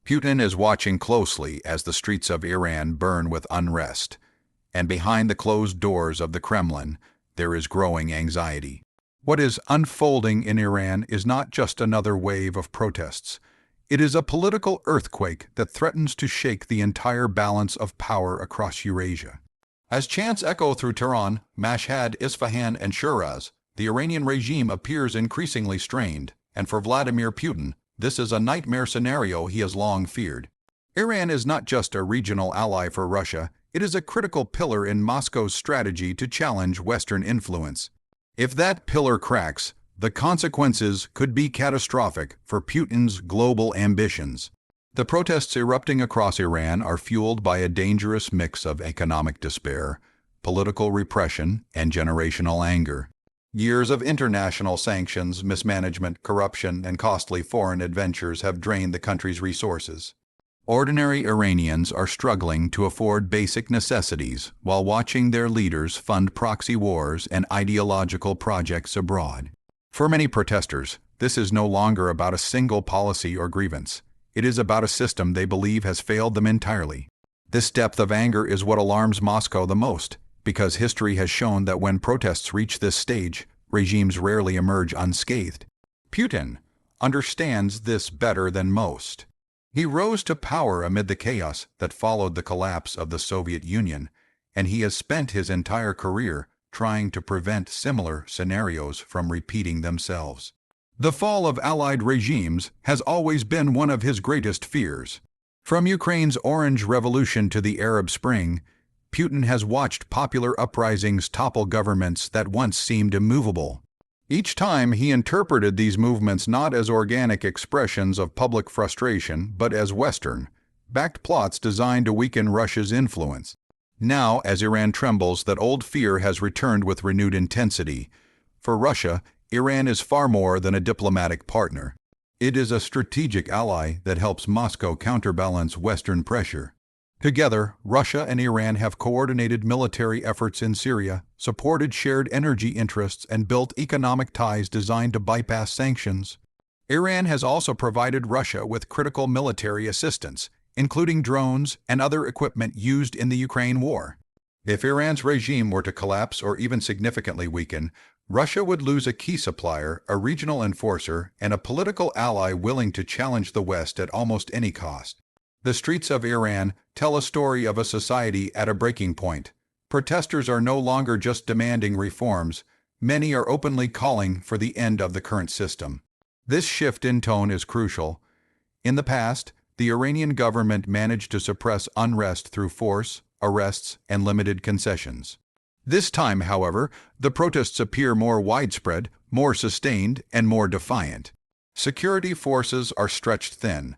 Putin is watching closely as the streets of Iran burn with unrest, and behind the closed doors of the Kremlin, there is growing anxiety. What is unfolding in Iran is not just another wave of protests. It is a political earthquake that threatens to shake the entire balance of power across Eurasia. As chants echo through Tehran, Mashhad, Isfahan, and Shiraz, the Iranian regime appears increasingly strained, and for Vladimir Putin, this is a nightmare scenario he has long feared. Iran is not just a regional ally for Russia, it is a critical pillar in Moscow's strategy to challenge Western influence. If that pillar cracks, the consequences could be catastrophic for Putin's global ambitions. The protests erupting across Iran are fueled by a dangerous mix of economic despair, political repression, and generational anger. Years of international sanctions, mismanagement, corruption, and costly foreign adventures have drained the country's resources. Ordinary Iranians are struggling to afford basic necessities while watching their leaders fund proxy wars and ideological projects abroad. For many protesters, this is no longer about a single policy or grievance. It is about a system they believe has failed them entirely. This depth of anger is what alarms Moscow the most, because history has shown that when protests reach this stage, regimes rarely emerge unscathed. Putin understands this better than most. He rose to power amid the chaos that followed the collapse of the Soviet Union, and he has spent his entire career trying to prevent similar scenarios from repeating themselves. The fall of Allied regimes has always been one of his greatest fears. From Ukraine's Orange Revolution to the Arab Spring, Putin has watched popular uprisings topple governments that once seemed immovable. Each time he interpreted these movements not as organic expressions of public frustration, but as Western-backed plots designed to weaken Russia's influence. Now, as Iran trembles, that old fear has returned with renewed intensity. For Russia, Iran is far more than a diplomatic partner. It is a strategic ally that helps Moscow counterbalance Western pressure. Together, Russia and Iran have coordinated military efforts in Syria, supported shared energy interests, and built economic ties designed to bypass sanctions. Iran has also provided Russia with critical military assistance, including drones and other equipment used in the Ukraine war. If Iran's regime were to collapse or even significantly weaken, Russia would lose a key supplier, a regional enforcer, and a political ally willing to challenge the West at almost any cost. The streets of Iran tell a story of a society at a breaking point. Protesters are no longer just demanding reforms. Many are openly calling for the end of the current system. This shift in tone is crucial. In the past, the Iranian government managed to suppress unrest through force, arrests, and limited concessions. This time, however, the protests appear more widespread, more sustained, and more defiant. Security forces are stretched thin,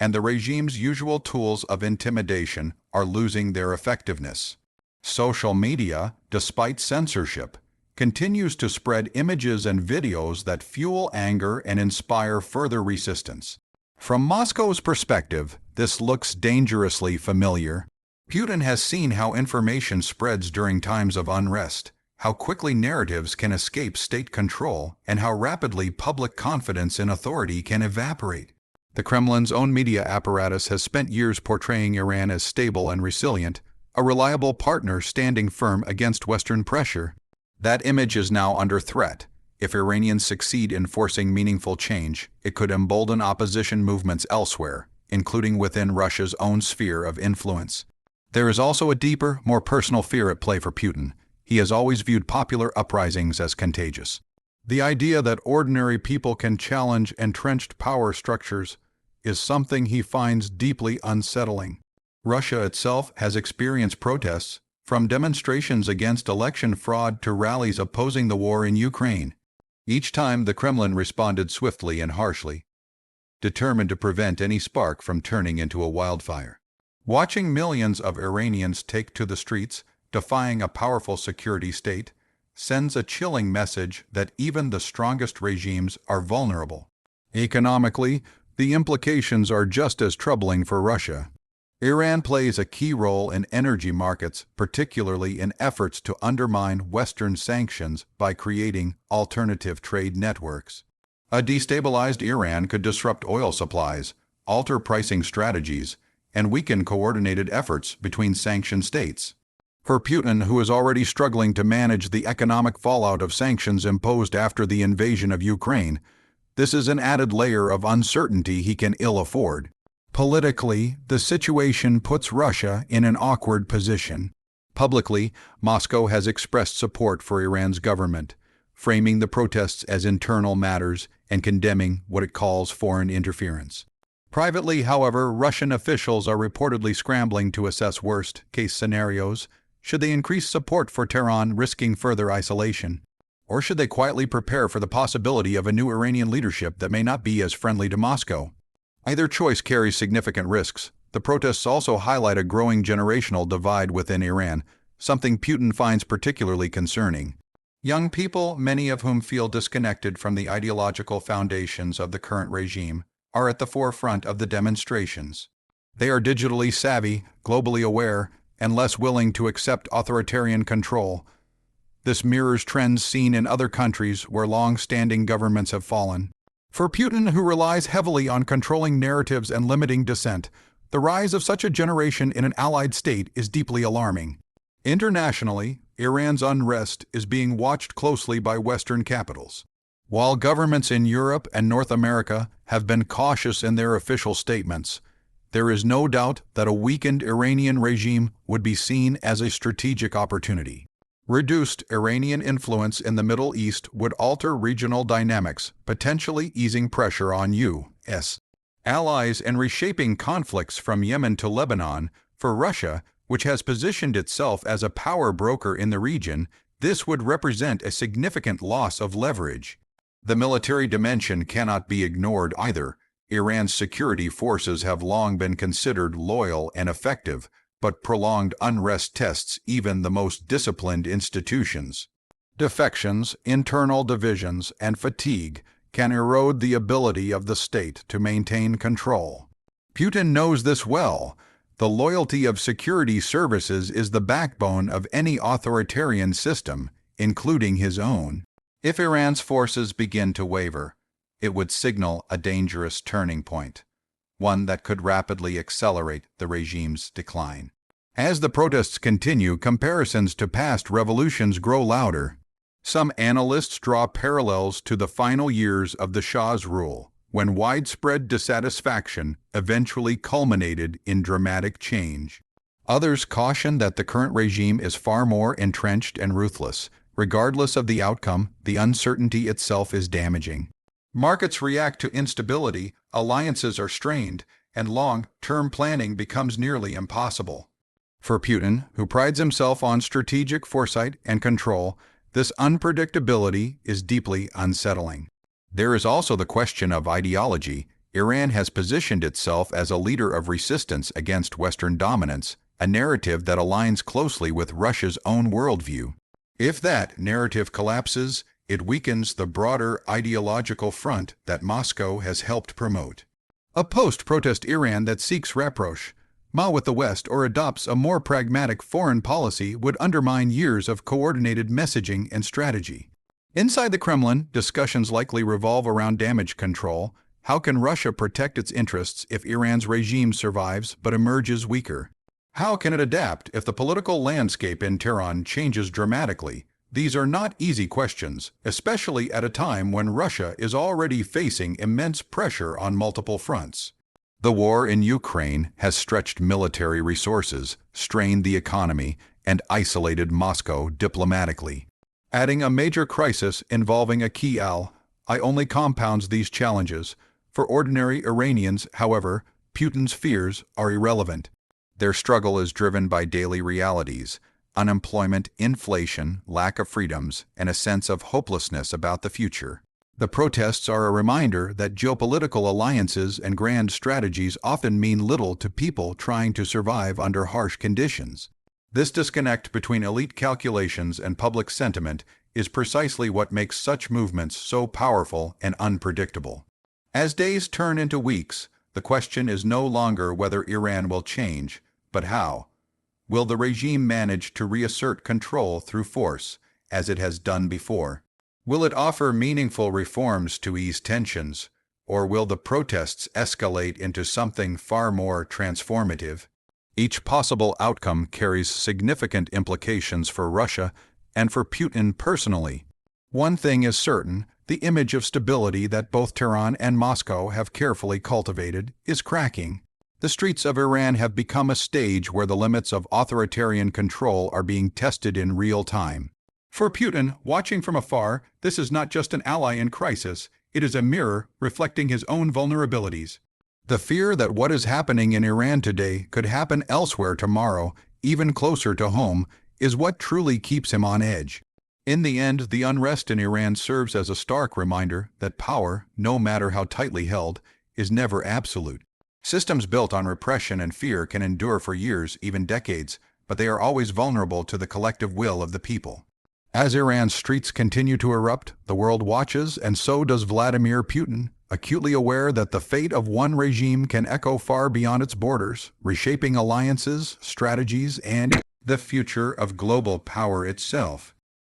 and the regime's usual tools of intimidation are losing their effectiveness. Social media, despite censorship, continues to spread images and videos that fuel anger and inspire further resistance. From Moscow's perspective, this looks dangerously familiar. Putin has seen how information spreads during times of unrest, how quickly narratives can escape state control, and how rapidly public confidence in authority can evaporate. The Kremlin's own media apparatus has spent years portraying Iran as stable and resilient, a reliable partner standing firm against Western pressure. That image is now under threat. If Iranians succeed in forcing meaningful change, it could embolden opposition movements elsewhere, including within Russia's own sphere of influence. There is also a deeper, more personal fear at play for Putin. He has always viewed popular uprisings as contagious. The idea that ordinary people can challenge entrenched power structures is something he finds deeply unsettling. Russia itself has experienced protests, from demonstrations against election fraud to rallies opposing the war in Ukraine. Each time the Kremlin responded swiftly and harshly, determined to prevent any spark from turning into a wildfire. Watching millions of Iranians take to the streets, defying a powerful security state, sends a chilling message that even the strongest regimes are vulnerable. Economically, the implications are just as troubling for Russia. Iran plays a key role in energy markets, particularly in efforts to undermine Western sanctions by creating alternative trade networks. A destabilized Iran could disrupt oil supplies, alter pricing strategies, and weaken coordinated efforts between sanctioned states. For Putin, who is already struggling to manage the economic fallout of sanctions imposed after the invasion of Ukraine, this is an added layer of uncertainty he can ill afford. Politically, the situation puts Russia in an awkward position. Publicly, Moscow has expressed support for Iran's government, framing the protests as internal matters and condemning what it calls foreign interference. Privately, however, Russian officials are reportedly scrambling to assess worst-case scenarios. Should they increase support for Tehran, risking further isolation? Or should they quietly prepare for the possibility of a new Iranian leadership that may not be as friendly to Moscow? Either choice carries significant risks. The protests also highlight a growing generational divide within Iran, something Putin finds particularly concerning. Young people, many of whom feel disconnected from the ideological foundations of the current regime, are at the forefront of the demonstrations. They are digitally savvy, globally aware, and less willing to accept authoritarian control. This mirrors trends seen in other countries where long-standing governments have fallen. For Putin, who relies heavily on controlling narratives and limiting dissent, the rise of such a generation in an allied state is deeply alarming. Internationally, Iran's unrest is being watched closely by Western capitals. While governments in Europe and North America have been cautious in their official statements, there is no doubt that a weakened Iranian regime would be seen as a strategic opportunity. Reduced Iranian influence in the Middle East would alter regional dynamics, potentially easing pressure on U.S. allies and reshaping conflicts from Yemen to Lebanon. For Russia, which has positioned itself as a power broker in the region, this would represent a significant loss of leverage. The military dimension cannot be ignored either. Iran's security forces have long been considered loyal and effective, but prolonged unrest tests even the most disciplined institutions. Defections, internal divisions, and fatigue can erode the ability of the state to maintain control. Putin knows this well. The loyalty of security services is the backbone of any authoritarian system, including his own. If Iran's forces begin to waver, it would signal a dangerous turning point, one that could rapidly accelerate the regime's decline. As the protests continue, comparisons to past revolutions grow louder. Some analysts draw parallels to the final years of the Shah's rule, when widespread dissatisfaction eventually culminated in dramatic change. Others caution that the current regime is far more entrenched and ruthless. Regardless of the outcome, the uncertainty itself is damaging. Markets react to instability, alliances are strained, and long-term planning becomes nearly impossible. For Putin, who prides himself on strategic foresight and control, this unpredictability is deeply unsettling. There is also the question of ideology. Iran has positioned itself as a leader of resistance against Western dominance, a narrative that aligns closely with Russia's own worldview. If that narrative collapses, it weakens the broader ideological front that Moscow has helped promote. A post-protest Iran that seeks rapproche with the West or adopts a more pragmatic foreign policy would undermine years of coordinated messaging and strategy. Inside the Kremlin, discussions likely revolve around damage control. How can Russia protect its interests if Iran's regime survives but emerges weaker? How can it adapt if the political landscape in Tehran changes dramatically? These are not easy questions, especially at a time when Russia is already facing immense pressure on multiple fronts. The war in Ukraine has stretched military resources, strained the economy, and isolated Moscow diplomatically. Adding a major crisis involving a key ally only compounds these challenges. For ordinary Iranians, however, Putin's fears are irrelevant. Their struggle is driven by daily realities: unemployment, inflation, lack of freedoms, and a sense of hopelessness about the future. The protests are a reminder that geopolitical alliances and grand strategies often mean little to people trying to survive under harsh conditions. This disconnect between elite calculations and public sentiment is precisely what makes such movements so powerful and unpredictable. As days turn into weeks, the question is no longer whether Iran will change, but how. Will the regime manage to reassert control through force, as it has done before? Will it offer meaningful reforms to ease tensions, or will the protests escalate into something far more transformative? Each possible outcome carries significant implications for Russia and for Putin personally. One thing is certain, the image of stability that both Tehran and Moscow have carefully cultivated is cracking. The streets of Iran have become a stage where the limits of authoritarian control are being tested in real time. For Putin, watching from afar, this is not just an ally in crisis, it is a mirror reflecting his own vulnerabilities. The fear that what is happening in Iran today could happen elsewhere tomorrow, even closer to home, is what truly keeps him on edge. In the end, the unrest in Iran serves as a stark reminder that power, no matter how tightly held, is never absolute. Systems built on repression and fear can endure for years, even decades, but they are always vulnerable to the collective will of the people. As Iran's streets continue to erupt, the world watches, and so does Vladimir Putin, acutely aware that the fate of one regime can echo far beyond its borders, reshaping alliances, strategies, and the future of global power itself.